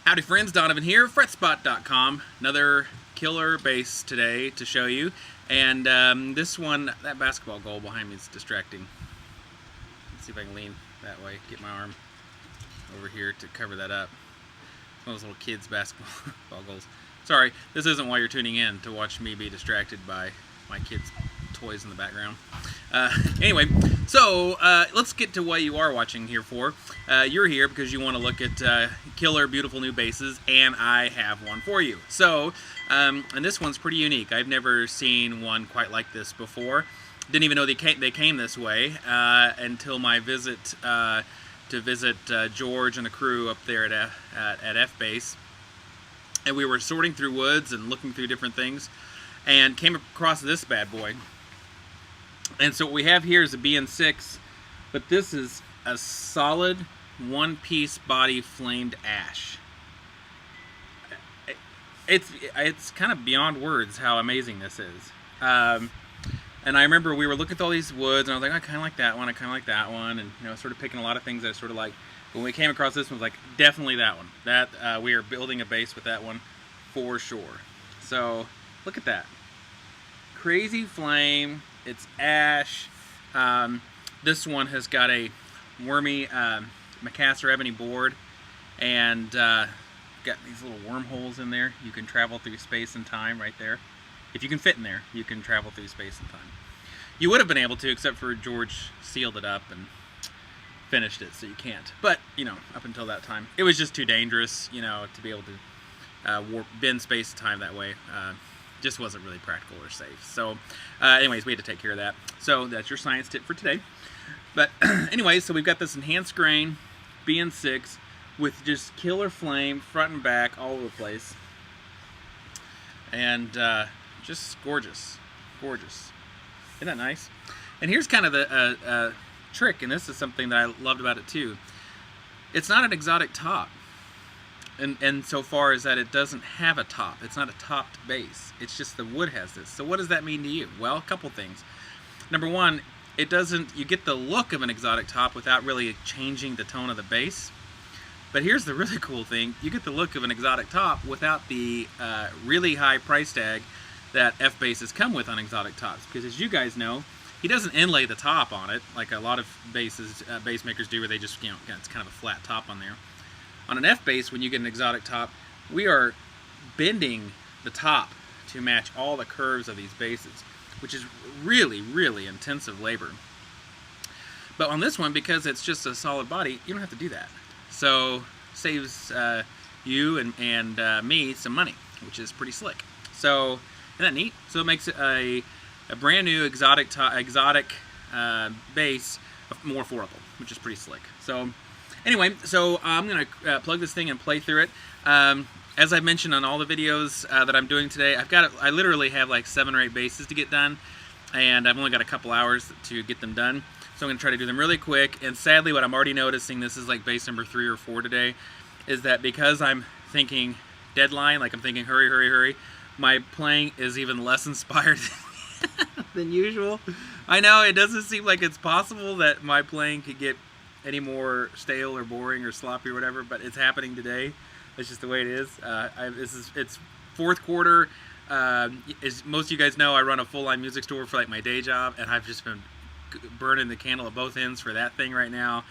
Howdy friends, Donovan here, fretspot.com. Another killer bass today to show you. And this one, that basketball goal behind me is distracting. Let's see if I can lean that way, get my arm over here to cover that up. One of those little kids' basketball goals. Sorry, this isn't why you're tuning in, to watch me be distracted by my kids' toys in the background. Anyway, so let's get to what you are watching here for. You're here because you want to look at killer, beautiful new basses, and I have one for you. So, and this one's pretty unique. I've never seen one quite like this before. Didn't even know they came this way until my visit to visit George and the crew up there at FBass. And we were sorting through woods and looking through different things, and came across this bad boy. And so what we have here is a BN6, but this is a solid one-piece body flamed ash. It's kind of beyond words how amazing this is. And I remember we were looking at all these woods, and I was like, I kind of like that one, I kind of like that one, and sort of picking a lot of things that I sort of like. When we came across this one, I was like, definitely that one. That we are building a bass with that one for sure. So look at that, crazy flame. It's ash. This one has got a wormy Macassar ebony board, and got these little wormholes in there. You can travel through space and time right there. If you can fit in there, you can travel through space and time. You would have been able to, except for George sealed it up and finished it, so you can't. But up until that time, it was just too dangerous, to be able to bend space and time that way. Just wasn't really practical or safe. So anyways, we had to take care of that. So that's your science tip for today. But anyway, so we've got this enhanced grain BN6 with just killer flame front and back all over the place, and just gorgeous. Isn't that nice? And here's kind of the trick, and this is something that I loved about it too. It's not an exotic top, and so far as that it doesn't have a top. It's not a topped bass. It's just the wood has this. So what does that mean to you? Well, a couple things. Number one, it doesn't. You get the look of an exotic top without really changing the tone of the bass. But here's the really cool thing: you get the look of an exotic top without the really high price tag that FBasses come with on exotic tops. Because as you guys know, he doesn't inlay the top on it like a lot of bass makers do, where they just it's kind of a flat top on there. On an FBass, when you get an exotic top, we are bending the top to match all the curves of these basses, which is really, really intensive labor. But on this one, because it's just a solid body, you don't have to do that. So saves you and me some money, which is pretty slick. So isn't that neat? So it makes it a brand new exotic bass more affordable, which is pretty slick. So anyway, so I'm gonna plug this thing and play through it. As I mentioned on all the videos that I'm doing today, I literally have like 7 or 8 basses to get done, and I've only got a couple hours to get them done. So I'm gonna try to do them really quick. And sadly, what I'm already noticing, this is like bass number 3 or 4 today, is that because I'm thinking deadline, like I'm thinking hurry, hurry, hurry, my playing is even less inspired than usual. I know it doesn't seem like it's possible that my playing could get any more stale or boring or sloppy or whatever, but it's happening today. That's just the way it is. It's fourth quarter. As most of you guys know, I run a full-line music store for like my day job, and I've just been burning the candle at both ends for that thing right now.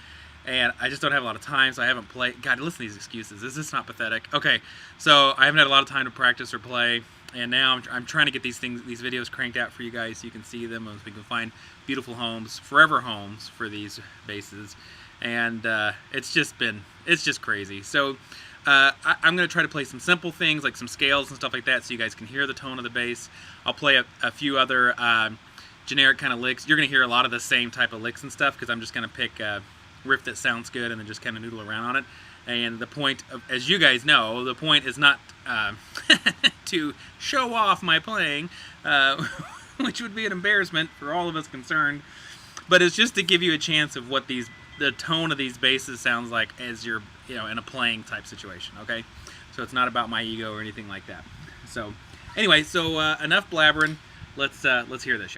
And I just don't have a lot of time, so I haven't played. God, listen to these excuses. Is this not pathetic? Okay, so I haven't had a lot of time to practice or play, and now I'm trying to get these videos cranked out for you guys so you can see them, and so we can find beautiful homes, forever homes for these basses. And it's just crazy. So I'm going to try to play some simple things like some scales and stuff like that, so you guys can hear the tone of the bass. I'll play a few other generic kind of licks. You're going to hear a lot of the same type of licks and stuff, because I'm just going to pick riff that sounds good and then just kind of noodle around on it. And the point of, as you guys know, the point is not to show off my playing, which would be an embarrassment for all of us concerned, but it's just to give you a chance of what the tone of these basses sounds like as you're in a playing type situation. Okay, so it's not about my ego or anything like that. So anyway, so enough blabbering. Let's hear this.